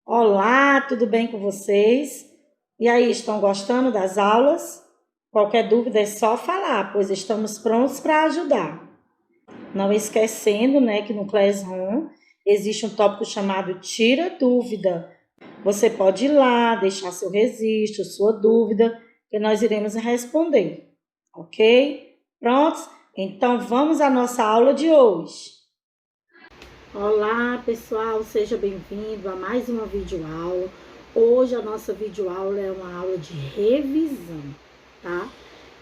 Olá, tudo bem com vocês? E aí, estão gostando das aulas? Qualquer dúvida é só falar, pois estamos prontos para ajudar. Não esquecendo, que no Classroom existe um tópico chamado Tira Dúvida. Você pode ir lá, deixar seu registro, sua dúvida, que nós iremos responder, ok? Prontos? Então vamos à nossa aula de hoje. Olá pessoal, seja bem-vindo a mais uma videoaula. Hoje a nossa videoaula é uma aula de revisão, tá?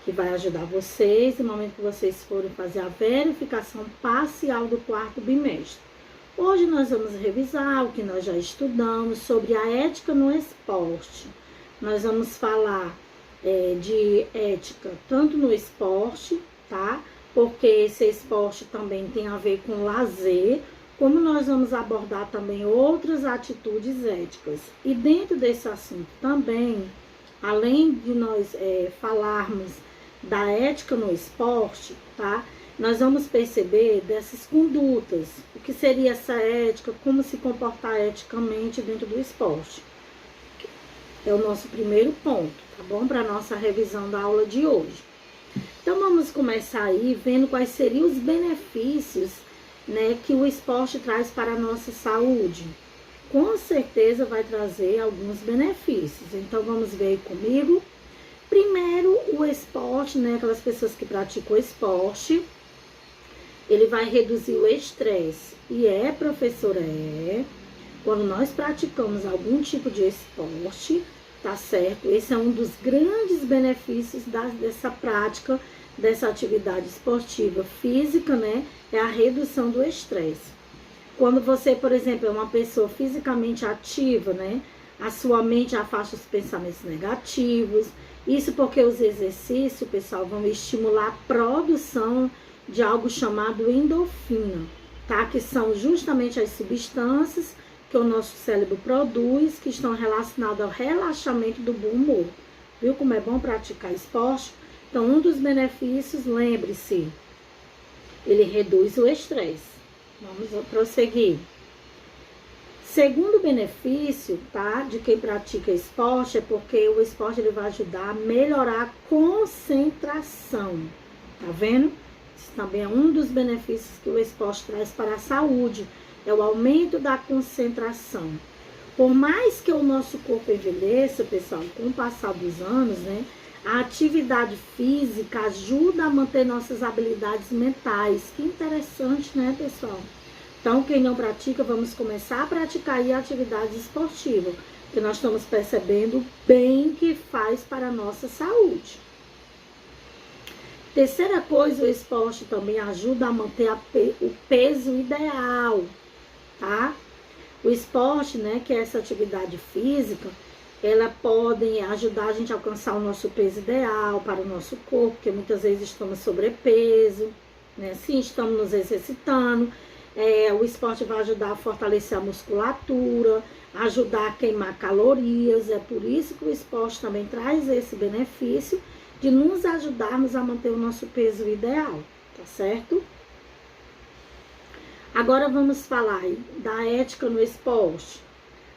Que vai ajudar vocês no momento que vocês forem fazer a verificação parcial do quarto bimestre. Hoje nós vamos revisar o que nós já estudamos sobre a ética no esporte. Nós vamos falar de ética tanto no esporte, tá? Porque esse esporte também tem a ver com lazer, como nós vamos abordar também outras atitudes éticas. E dentro desse assunto também, além de nós falarmos da ética no esporte, tá? Nós vamos perceber dessas condutas, o que seria essa ética, como se comportar eticamente dentro do esporte. É o nosso primeiro ponto, tá bom? Para a nossa revisão da aula de hoje. Então vamos começar aí vendo quais seriam os benefícios que o esporte traz para a nossa saúde. Com certeza vai trazer alguns benefícios. Então vamos ver aí comigo. Primeiro, o esporte, aquelas pessoas que praticam o esporte, ele vai reduzir o estresse. E professora, quando nós praticamos algum tipo de esporte, tá certo? Esse é um dos grandes benefícios dessa prática, dessa atividade esportiva física, é a redução do estresse. Quando você, por exemplo, é uma pessoa fisicamente ativa, a sua mente afasta os pensamentos negativos. Isso porque os exercícios, pessoal, vão estimular a produção de algo chamado endorfina, tá? Que são justamente as substâncias que o nosso cérebro produz, que estão relacionadas ao relaxamento do bom humor. Viu como é bom praticar esporte? Então, um dos benefícios, lembre-se, ele reduz o estresse. Vamos prosseguir. Segundo benefício, tá, de quem pratica esporte, é porque o esporte ele vai ajudar a melhorar a concentração. Tá vendo? Isso também é um dos benefícios que o esporte traz para a saúde. É o aumento da concentração. Por mais que o nosso corpo envelheça, pessoal, com o passar dos anos, a atividade física ajuda a manter nossas habilidades mentais. Que interessante, pessoal? Então, quem não pratica, vamos começar a praticar aí a atividade esportiva, que nós estamos percebendo bem que faz para a nossa saúde. Terceira coisa, o esporte também ajuda a manter o peso ideal, tá? O esporte, que é essa atividade física, ela pode ajudar a gente a alcançar o nosso peso ideal para o nosso corpo, porque muitas vezes estamos sobrepeso, Sim, estamos nos exercitando. O esporte vai ajudar a fortalecer a musculatura, ajudar a queimar calorias. É por isso que o esporte também traz esse benefício de nos ajudarmos a manter o nosso peso ideal, tá certo? Agora vamos falar da ética no esporte.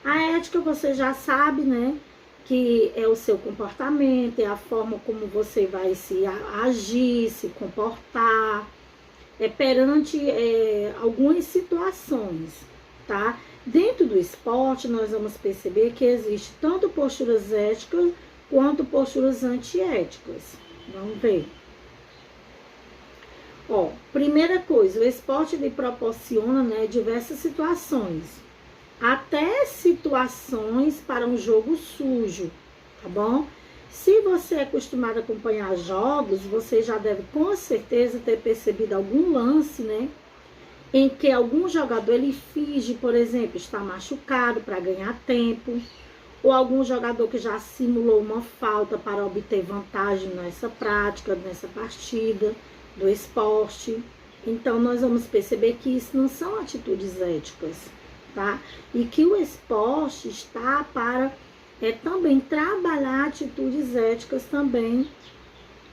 A ética você já sabe, que é o seu comportamento, é a forma como você vai se agir, se comportar, perante algumas situações, tá? Dentro do esporte, nós vamos perceber que existe tanto posturas éticas quanto posturas antiéticas. Vamos ver. Primeira coisa, o esporte lhe proporciona, diversas situações. Até situações para um jogo sujo, tá bom? Se você é acostumado a acompanhar jogos, você já deve com certeza ter percebido algum lance, em que algum jogador ele finge, por exemplo, estar machucado para ganhar tempo, ou algum jogador que já simulou uma falta para obter vantagem nessa prática, nessa partida do esporte. Então, nós vamos perceber que isso não são atitudes éticas, tá? E que o esporte está para também trabalhar atitudes éticas também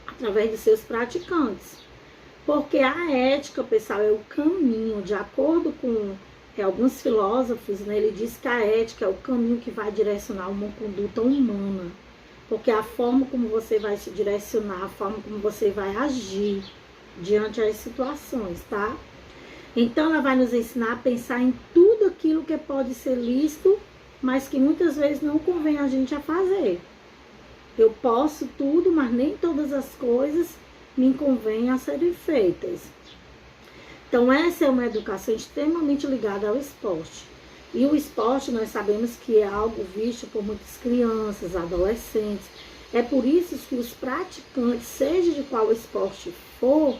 através de seus praticantes. Porque a ética, pessoal, é o caminho, de acordo com alguns filósofos, né, ele diz que a ética é o caminho que vai direcionar uma conduta humana, porque a forma como você vai se direcionar, a forma como você vai agir diante das situações, tá? Então ela vai nos ensinar a pensar em tudo aquilo que pode ser lícito, mas que muitas vezes não convém a gente a fazer. Eu posso tudo, mas nem todas as coisas me convêm a serem feitas. Então essa é uma educação extremamente ligada ao esporte. E o esporte nós sabemos que é algo visto por muitas crianças, adolescentes. É por isso que os praticantes, seja de qual esporte for,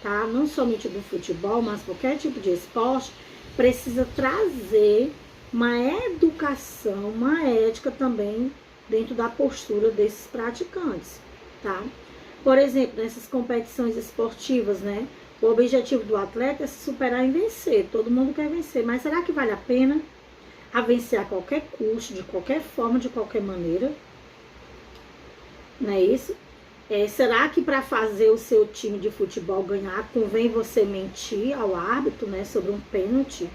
tá? Não somente do futebol, mas qualquer tipo de esporte, precisa trazer uma educação, uma ética também dentro da postura desses praticantes, tá? Por exemplo, nessas competições esportivas, né? O objetivo do atleta é se superar e vencer. Todo mundo quer vencer, mas será que vale a pena a vencer a qualquer custo, de qualquer forma, de qualquer maneira? Não é isso? Será que para fazer o seu time de futebol ganhar, convém você mentir ao árbitro, né, sobre um pênalti?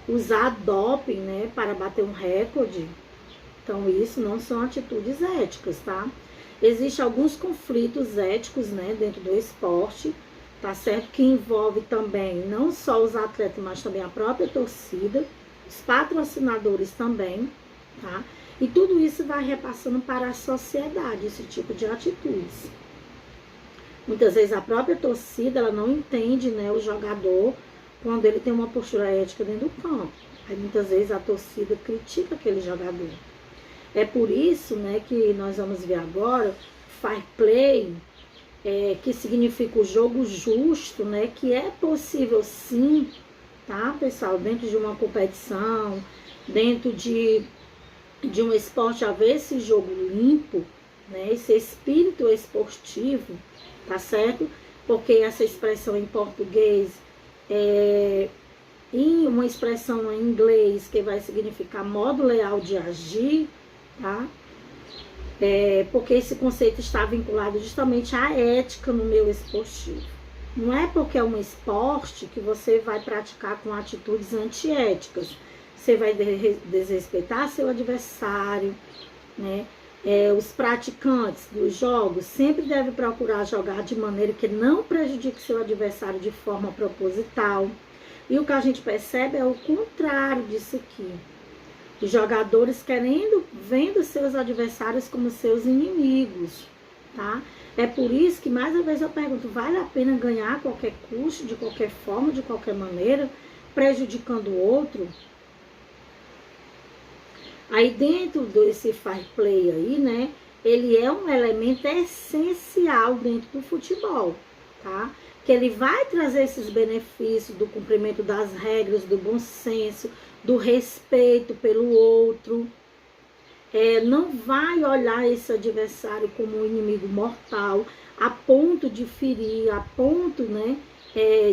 Usar doping, né, para bater um recorde? Então, isso não são atitudes éticas, tá? Existem alguns conflitos éticos, né, dentro do esporte, tá certo? Que envolve também não só os atletas, mas também a própria torcida, os patrocinadores também, tá? E tudo isso vai repassando para a sociedade, esse tipo de atitudes. Muitas vezes a própria torcida, ela não entende, né, o jogador quando ele tem uma postura ética dentro do campo. Aí muitas vezes a torcida critica aquele jogador. É por isso, né, que nós vamos ver agora fair play, que significa o jogo justo, né, que é possível sim, tá, pessoal, dentro de uma competição, dentro de um esporte, haver esse jogo limpo, né, esse espírito esportivo, tá certo? Porque essa expressão em português em uma expressão em inglês que vai significar modo leal de agir, tá? Porque esse conceito está vinculado justamente à ética no meio esportivo. Não é porque é um esporte que você vai praticar com atitudes antiéticas. Você vai desrespeitar seu adversário, né? Os praticantes dos jogos sempre devem procurar jogar de maneira que não prejudique seu adversário de forma proposital. E o que a gente percebe é o contrário disso aqui. Os jogadores vendo seus adversários como seus inimigos, tá? É por isso que, mais uma vez, eu pergunto, vale a pena ganhar a qualquer custo, de qualquer forma, de qualquer maneira, prejudicando o outro? Aí dentro desse fair play aí, né, ele é um elemento essencial dentro do futebol, tá? Que ele vai trazer esses benefícios do cumprimento das regras, do bom senso, do respeito pelo outro. Não vai olhar esse adversário como um inimigo mortal, a ponto de ferir, a ponto, né,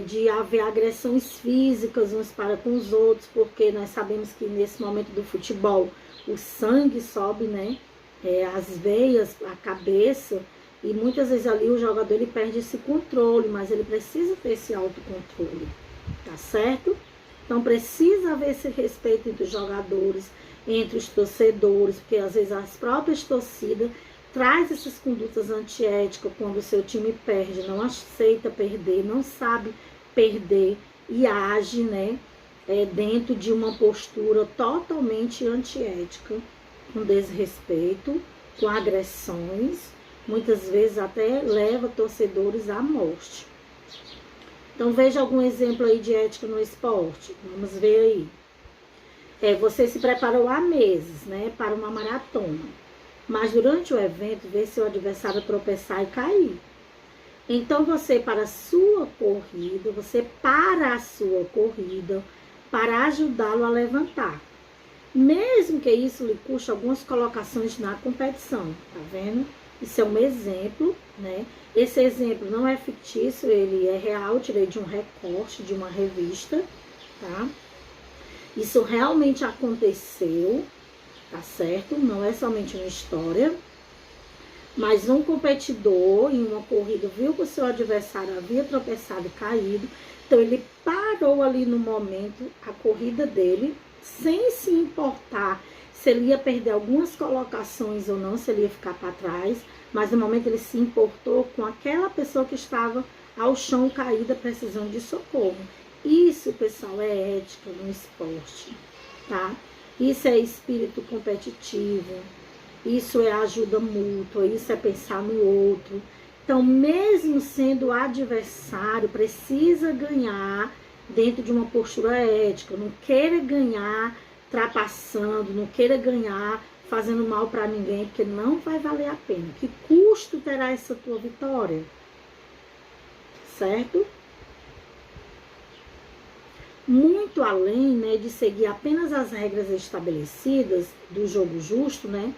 de haver agressões físicas uns para com os outros, porque nós sabemos que nesse momento do futebol o sangue sobe, né, as veias, a cabeça, e muitas vezes ali o jogador ele perde esse controle, mas ele precisa ter esse autocontrole, tá certo? Então precisa haver esse respeito entre os jogadores, entre os torcedores, porque às vezes as próprias torcidas traz essas condutas antiéticas quando o seu time perde, não aceita perder, não sabe perder e age, né, dentro de uma postura totalmente antiética, com desrespeito, com agressões, muitas vezes até leva torcedores à morte. Então veja algum exemplo aí de ética no esporte, vamos ver aí. Você se preparou há meses, né, para uma maratona, mas durante o evento vê seu adversário tropeçar e cair. Então você para a sua corrida para ajudá-lo a levantar. Mesmo que isso lhe custe algumas colocações na competição, tá vendo? Isso é um exemplo, né? Esse exemplo não é fictício, ele é real, tirei de um recorte de uma revista, tá? Isso realmente aconteceu, tá certo? Não é somente uma história. Mas um competidor em uma corrida viu que o seu adversário havia tropeçado e caído, então ele parou ali no momento a corrida dele, sem se importar se ele ia perder algumas colocações ou não, se ele ia ficar para trás, mas no momento ele se importou com aquela pessoa que estava ao chão caída precisando de socorro. Isso, pessoal, é ética no esporte, tá? Isso é espírito competitivo, isso é ajuda mútua, isso é pensar no outro. Então, mesmo sendo adversário, precisa ganhar dentro de uma postura ética. Não queira ganhar trapaçando, não queira ganhar fazendo mal para ninguém, porque não vai valer a pena. Que custo terá essa tua vitória? Certo? Muito além, né, de seguir apenas as regras estabelecidas do jogo justo, né,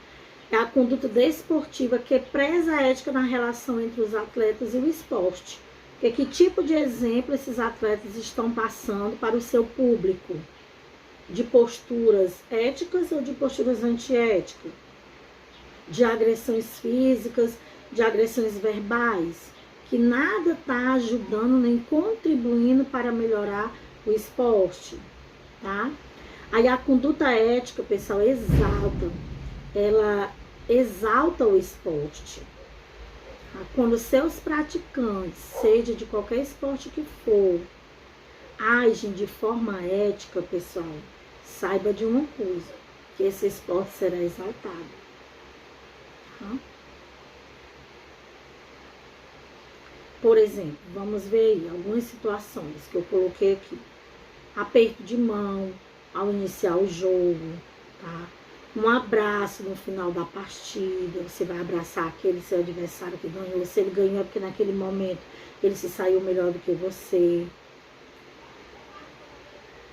é a conduta desportiva que preza a ética na relação entre os atletas e o esporte. Porque que tipo de exemplo esses atletas estão passando para o seu público? De posturas éticas ou de posturas antiéticas? De agressões físicas, de agressões verbais? Que nada está ajudando nem contribuindo para melhorar o esporte, tá? Aí a conduta ética, pessoal, ela exalta o esporte. Quando seus praticantes, seja de qualquer esporte que for, agem de forma ética, pessoal, saiba de uma coisa, que esse esporte será exaltado. Tá? Por exemplo, vamos ver aí algumas situações que eu coloquei aqui. Aperto de mão ao iniciar o jogo, tá? Um abraço no final da partida, você vai abraçar aquele seu adversário que ganhou. Se ele ganhou é porque naquele momento ele se saiu melhor do que você.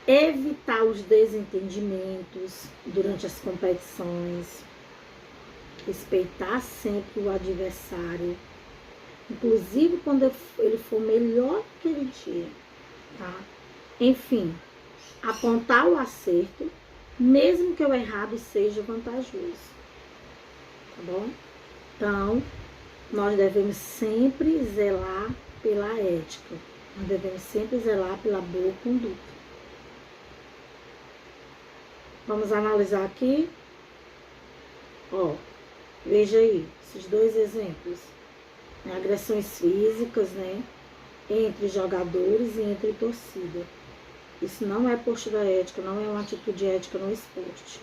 Evitar os desentendimentos durante as competições. Respeitar sempre o adversário. Inclusive quando ele for melhor que aquele dia, tá? Enfim, apontar o acerto, mesmo que o errado seja vantajoso, tá bom? Então, nós devemos sempre zelar pela ética, nós devemos sempre zelar pela boa conduta. Vamos analisar aqui, ó, veja aí, esses dois exemplos, né? Agressões físicas, né, entre jogadores e entre torcida. Isso não é postura ética, não é uma atitude ética no esporte.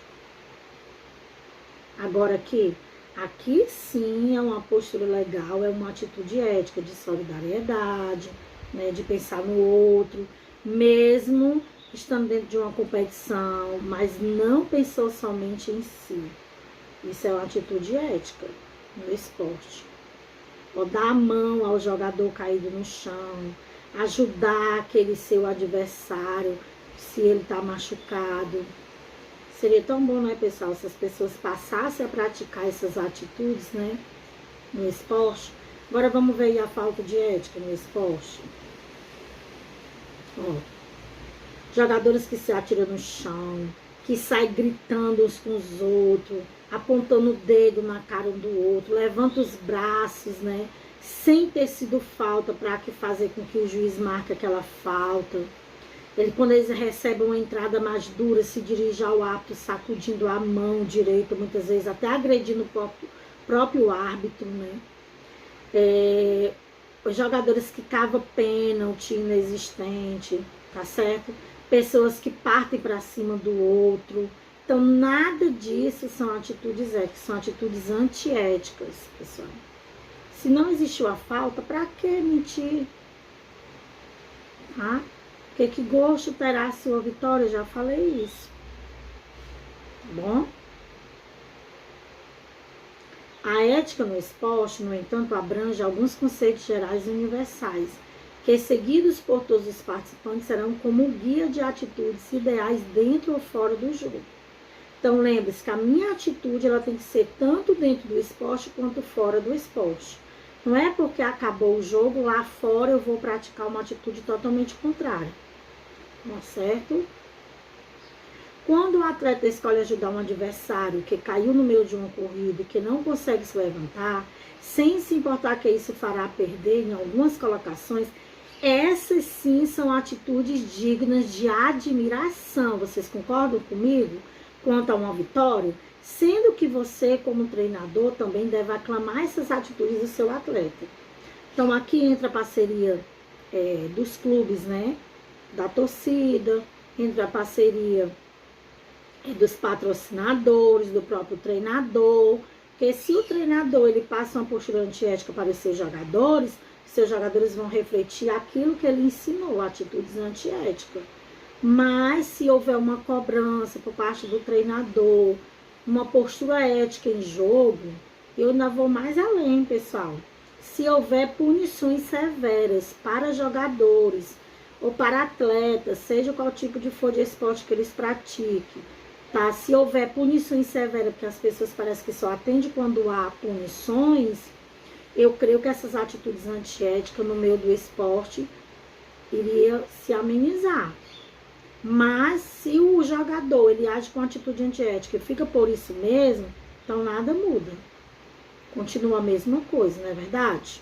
Agora aqui sim é uma postura legal, é uma atitude ética de solidariedade, né, de pensar no outro, mesmo estando dentro de uma competição, mas não pensou somente em si. Isso é uma atitude ética no esporte. Ou dar a mão ao jogador caído no chão, ajudar aquele seu adversário se ele está machucado. Seria tão bom, né, pessoal, se as pessoas passassem a praticar essas atitudes, né, no esporte. Agora vamos ver aí a falta de ética no esporte. Ó, jogadores que se atiram no chão, que saem gritando uns com os outros, apontando o dedo na cara um do outro, levanta os braços, né, sem ter sido falta para fazer com que o juiz marque aquela falta. Quando eles recebem uma entrada mais dura, se dirige ao árbitro sacudindo a mão direita, muitas vezes até agredindo o próprio árbitro, né? Os jogadores que cavam pênalti inexistente, tá certo? Pessoas que partem para cima do outro. Então, nada disso são atitudes éticas, são atitudes antiéticas, pessoal. Se não existiu a falta, para que mentir? Tá? Porque que gosto terá a sua vitória? Eu já falei isso. Tá bom? A ética no esporte, no entanto, abrange alguns conceitos gerais e universais, que seguidos por todos os participantes serão como guia de atitudes ideais dentro ou fora do jogo. Então, lembre-se que a minha atitude ela tem que ser tanto dentro do esporte quanto fora do esporte. Não é porque acabou o jogo, lá fora eu vou praticar uma atitude totalmente contrária. Tá certo? Quando o atleta escolhe ajudar um adversário que caiu no meio de uma corrida e que não consegue se levantar, sem se importar que isso fará perder em algumas colocações, essas sim são atitudes dignas de admiração. Vocês concordam comigo? Quanto a uma vitória? Sendo que você, como treinador, também deve aclamar essas atitudes do seu atleta. Então, aqui entra a parceria dos clubes, né? Da torcida, entra a parceria dos patrocinadores, do próprio treinador. Porque se o treinador ele passa uma postura antiética para os seus jogadores vão refletir aquilo que ele ensinou, atitudes antiéticas. Mas se houver uma cobrança por parte do treinador, uma postura ética em jogo, eu ainda vou mais além, pessoal. Se houver punições severas para jogadores ou para atletas, seja qual tipo de for de esporte que eles pratiquem, tá? Se houver punições severas, porque as pessoas parecem que só atendem quando há punições, eu creio que essas atitudes antiéticas no meio do esporte iria se amenizar. Mas se o jogador ele age com atitude antiética e fica por isso mesmo, então nada muda. Continua a mesma coisa, não é verdade?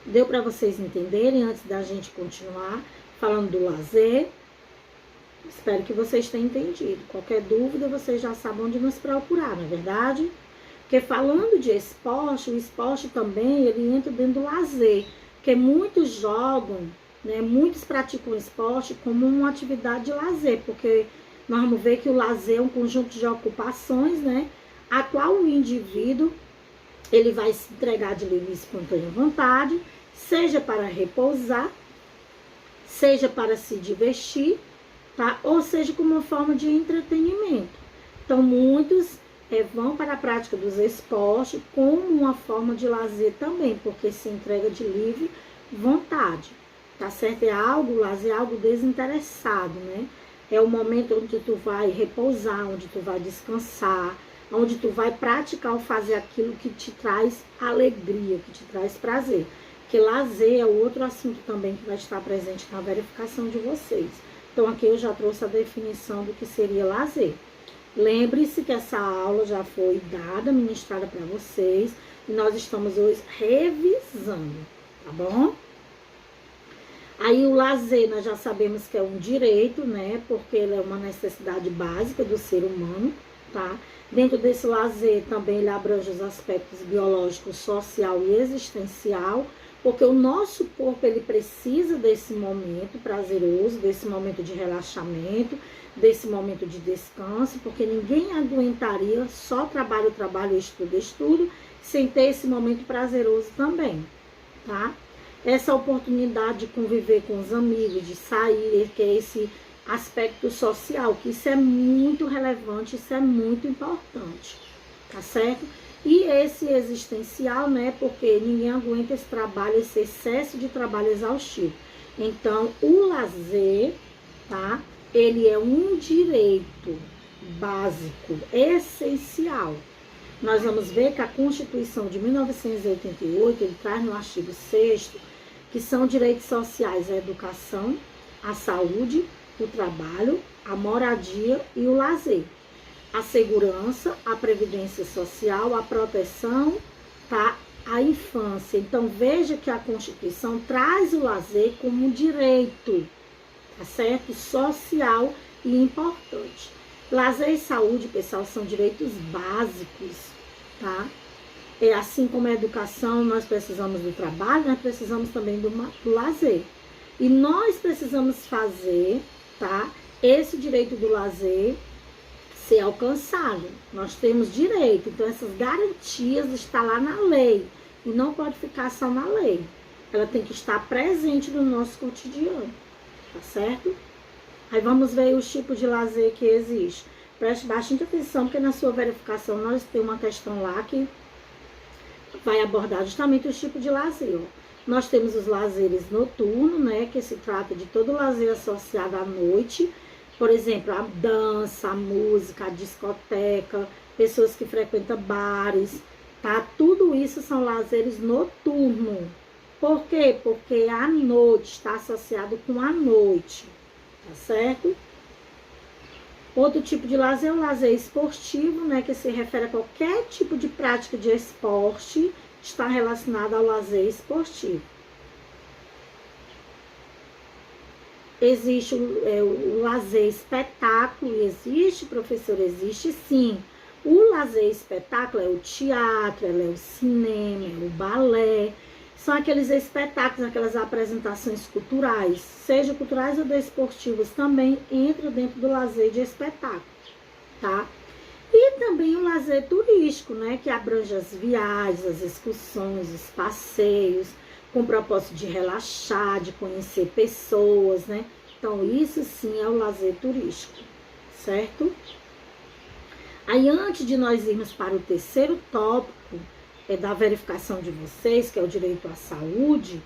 Deu para vocês entenderem antes da gente continuar falando do lazer? Espero que vocês tenham entendido. Qualquer dúvida, vocês já sabem onde nos procurar, não é verdade? Porque falando de esporte, o esporte também ele entra dentro do lazer. Porque muitos jogam, né, muitos praticam esporte como uma atividade de lazer. Porque nós vamos ver que o lazer é um conjunto de ocupações, né, a qual o indivíduo ele vai se entregar de livre e espontânea vontade, seja para repousar, seja para se divertir, tá? Ou seja, como uma forma de entretenimento. Então, muitos vão para a prática dos esportes como uma forma de lazer também, porque se entrega de livre vontade, tá certo? Lazer é algo desinteressado, né? É o momento onde tu vai repousar, onde tu vai descansar, onde tu vai praticar ou fazer aquilo que te traz alegria, que te traz prazer. Porque lazer é outro assunto também que vai estar presente na verificação de vocês. Então, aqui eu já trouxe a definição do que seria lazer. Lembre-se que essa aula já foi dada, ministrada para vocês, e nós estamos hoje revisando, tá bom? Aí o lazer nós já sabemos que é um direito, né? Porque ele é uma necessidade básica do ser humano, tá? Dentro desse lazer também ele abrange os aspectos biológico, social e existencial, porque o nosso corpo ele precisa desse momento prazeroso, desse momento de relaxamento, desse momento de descanso, porque ninguém aguentaria só trabalho, estudo, sem ter esse momento prazeroso também, tá? Essa oportunidade de conviver com os amigos, de sair, que é esse aspecto social, que isso é muito relevante, isso é muito importante, tá certo? E esse existencial, né, porque ninguém aguenta esse trabalho, esse excesso de trabalho exaustivo. Então, o lazer, tá, ele é um direito básico, essencial. Nós vamos ver que a Constituição de 1988, ele traz no artigo 6º, que são direitos sociais, a educação, a saúde, o trabalho, a moradia e o lazer. A segurança, a previdência social, a proteção, tá? A infância. Então, veja que a Constituição traz o lazer como um direito, tá certo? Social e importante. Lazer e saúde, pessoal, são direitos básicos, tá? É assim como a educação, nós precisamos do trabalho, nós precisamos também do lazer. E nós precisamos fazer, tá? Esse direito do lazer ser alcançado. Nós temos direito, então essas garantias estão lá na lei e não pode ficar só na lei. Ela tem que estar presente no nosso cotidiano, tá certo? Aí vamos ver os tipos de lazer que existe. Preste bastante atenção, porque na sua verificação nós temos uma questão lá que vai abordar justamente os tipos de lazer. Nós temos os lazeres noturnos, né, que se trata de todo lazer associado à noite. Por exemplo, a dança, a música, a discoteca, pessoas que frequentam bares, tá? Tudo isso são lazeres noturnos. Por quê? Porque a noite está associado com a noite, tá certo? Outro tipo de lazer é o lazer esportivo, né, que se refere a qualquer tipo de prática de esporte, está relacionado ao lazer esportivo. Existe o lazer espetáculo, existe, professor? Existe sim. O lazer espetáculo é o teatro, é o cinema, é o balé. São aqueles espetáculos, aquelas apresentações culturais, seja culturais ou desportivas, também entram dentro do lazer de espetáculo, tá? E também o lazer turístico, né, que abrange as viagens, as excursões, os passeios, com o propósito de relaxar, de conhecer pessoas, né? Então, isso sim é o lazer turístico, certo? Aí, antes de nós irmos para o terceiro tópico, da verificação de vocês, que é o direito à saúde,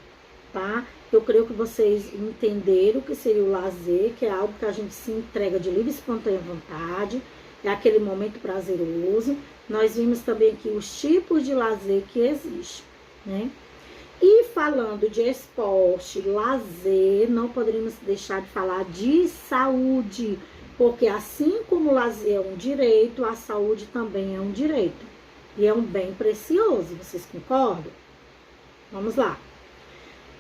tá? Eu creio que vocês entenderam o que seria o lazer, que é algo que a gente se entrega de livre e espontânea vontade, é aquele momento prazeroso. Nós vimos também aqui os tipos de lazer que existem, né? E falando de esporte, lazer, não poderíamos deixar de falar de saúde, porque assim como o lazer é um direito, a saúde também é um direito. E é um bem precioso, vocês concordam? Vamos lá.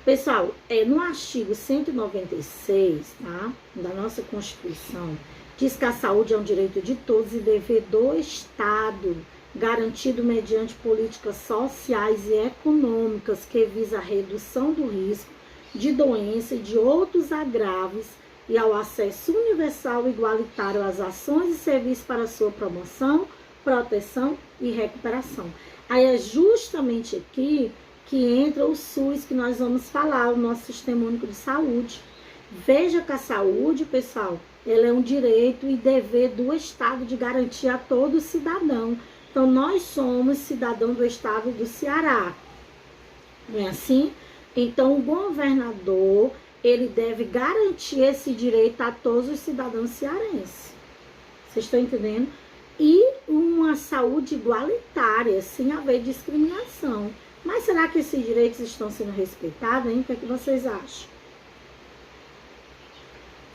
Pessoal, no artigo 196, tá, da nossa Constituição, diz que a saúde é um direito de todos e dever do Estado, garantido mediante políticas sociais e econômicas que visa a redução do risco de doença e de outros agravos e ao acesso universal e igualitário às ações e serviços para sua promoção, proteção e recuperação. Aí é justamente aqui que entra o SUS, que nós vamos falar, o nosso Sistema Único de Saúde. Veja que a saúde, pessoal, ela é um direito e dever do Estado de garantir a todo cidadão. Então, nós somos cidadão do Estado do Ceará, não é assim? Então, o governador, ele deve garantir esse direito a todos os cidadãos cearenses. Vocês estão entendendo? E uma saúde igualitária, sem haver discriminação. Mas será que esses direitos estão sendo respeitados, hein? O que é que vocês acham?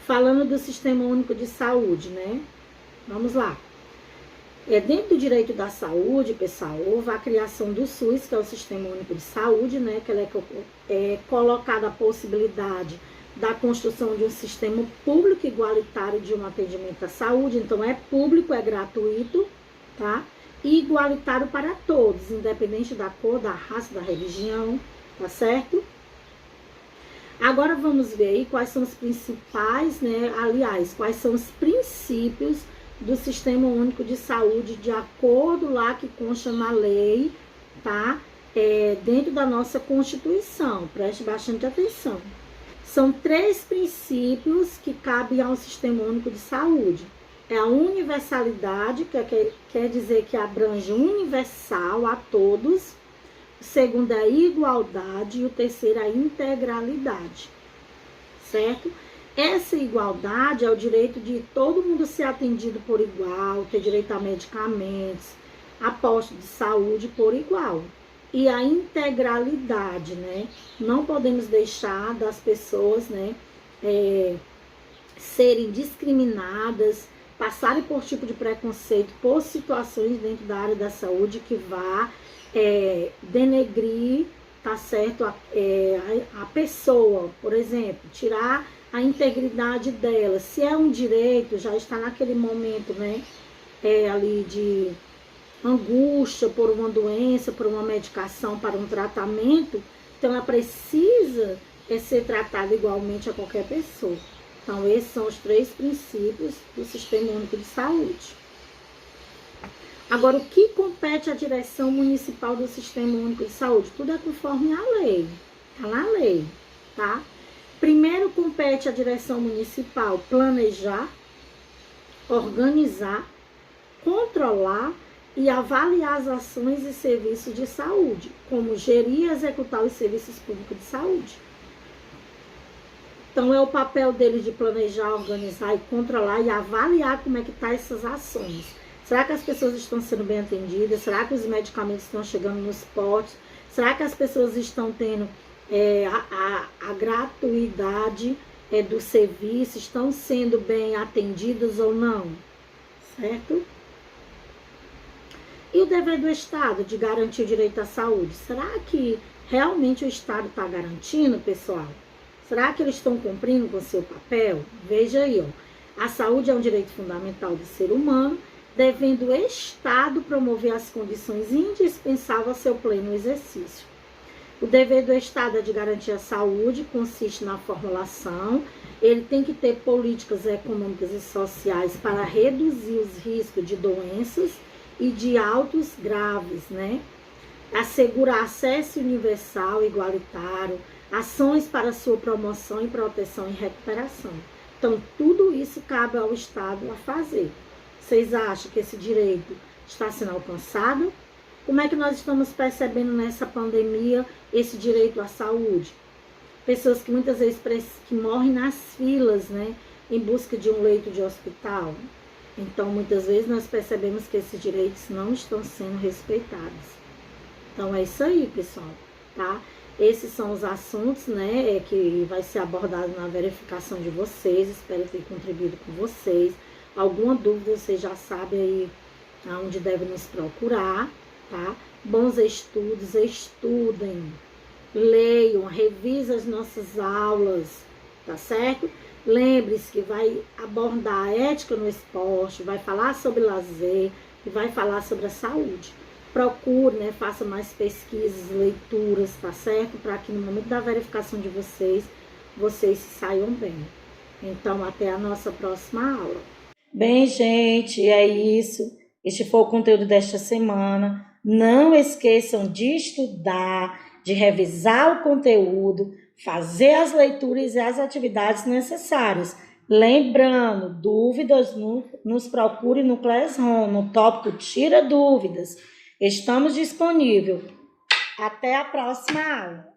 Falando do Sistema Único de Saúde, né? Vamos lá. Dentro do direito da saúde, pessoal, houve a criação do SUS, que é o Sistema Único de Saúde, né? Que ela é colocada a possibilidade da construção de um sistema público igualitário de um atendimento à saúde. Então, é público, é gratuito, tá? E igualitário para todos, independente da cor, da raça, da religião, tá certo? Agora vamos ver aí quais são os principais, né? Aliás, quais são os princípios do Sistema Único de Saúde, de acordo lá que consta na lei, tá? Dentro da nossa Constituição, preste bastante atenção. São 3 princípios que cabem ao Sistema Único de Saúde. É a universalidade, que quer dizer que abrange universal a todos. O segundo é a igualdade e o terceiro é a integralidade, certo? Essa igualdade é o direito de todo mundo ser atendido por igual, ter direito a medicamentos, a postos de saúde por igual. E a integralidade, né? Não podemos deixar das pessoas, né, serem discriminadas, passarem por tipo de preconceito, por situações dentro da área da saúde que vá denegrir, tá certo, a pessoa, por exemplo, tirar a integridade dela. Se é um direito, já está naquele momento, né, ali de angústia por uma doença, por uma medicação, para um tratamento, então ela precisa ser tratada igualmente a qualquer pessoa. Então, esses são os 3 princípios do Sistema Único de Saúde. Agora, o que compete à direção municipal do Sistema Único de Saúde? Tudo é conforme a lei, tá na lei, tá? Primeiro, compete à direção municipal planejar, organizar, controlar e avaliar as ações e serviços de saúde, como gerir e executar os serviços públicos de saúde. Então, é o papel dele de planejar, organizar e controlar e avaliar como é que estão essas ações. Será que as pessoas estão sendo bem atendidas? Será que os medicamentos estão chegando nos postos? Será que as pessoas estão tendo a gratuidade do serviço estão sendo bem atendidas ou não, certo? E o dever do Estado de garantir o direito à saúde? Será que realmente o Estado está garantindo, pessoal? Será que eles estão cumprindo com o seu papel? Veja aí, ó. A saúde é um direito fundamental do ser humano, devendo o Estado promover as condições indispensáveis ao seu pleno exercício. O dever do Estado é de garantir a saúde, consiste na formulação, ele tem que ter políticas econômicas e sociais para reduzir os riscos de doenças e de autos graves, né? Assegurar acesso universal, igualitário, ações para sua promoção e proteção e recuperação. Então, tudo isso cabe ao Estado a fazer. Vocês acham que esse direito está sendo alcançado? Como é que nós estamos percebendo nessa pandemia esse direito à saúde? Pessoas que muitas vezes que morrem nas filas, né, em busca de um leito de hospital. Então, muitas vezes nós percebemos que esses direitos não estão sendo respeitados. Então, é isso aí, pessoal, tá? Esses são os assuntos, né, que vai ser abordado na verificação de vocês. Espero ter contribuído com vocês. Alguma dúvida, vocês já sabem aí aonde devem nos procurar, tá? Bons estudos, estudem, leiam, revisem as nossas aulas, tá certo? Lembre-se que vai abordar a ética no esporte, vai falar sobre lazer e vai falar sobre a saúde. Procure, né, faça mais pesquisas, leituras, tá certo? Para que no momento da verificação de vocês se saiam bem. Então, até a nossa próxima aula. Bem, gente, é isso. Este foi o conteúdo desta semana. Não esqueçam de estudar, de revisar o conteúdo, fazer as leituras e as atividades necessárias. Lembrando, dúvidas, nos procure no Classroom, no tópico Tira Dúvidas. Estamos disponíveis. Até a próxima aula.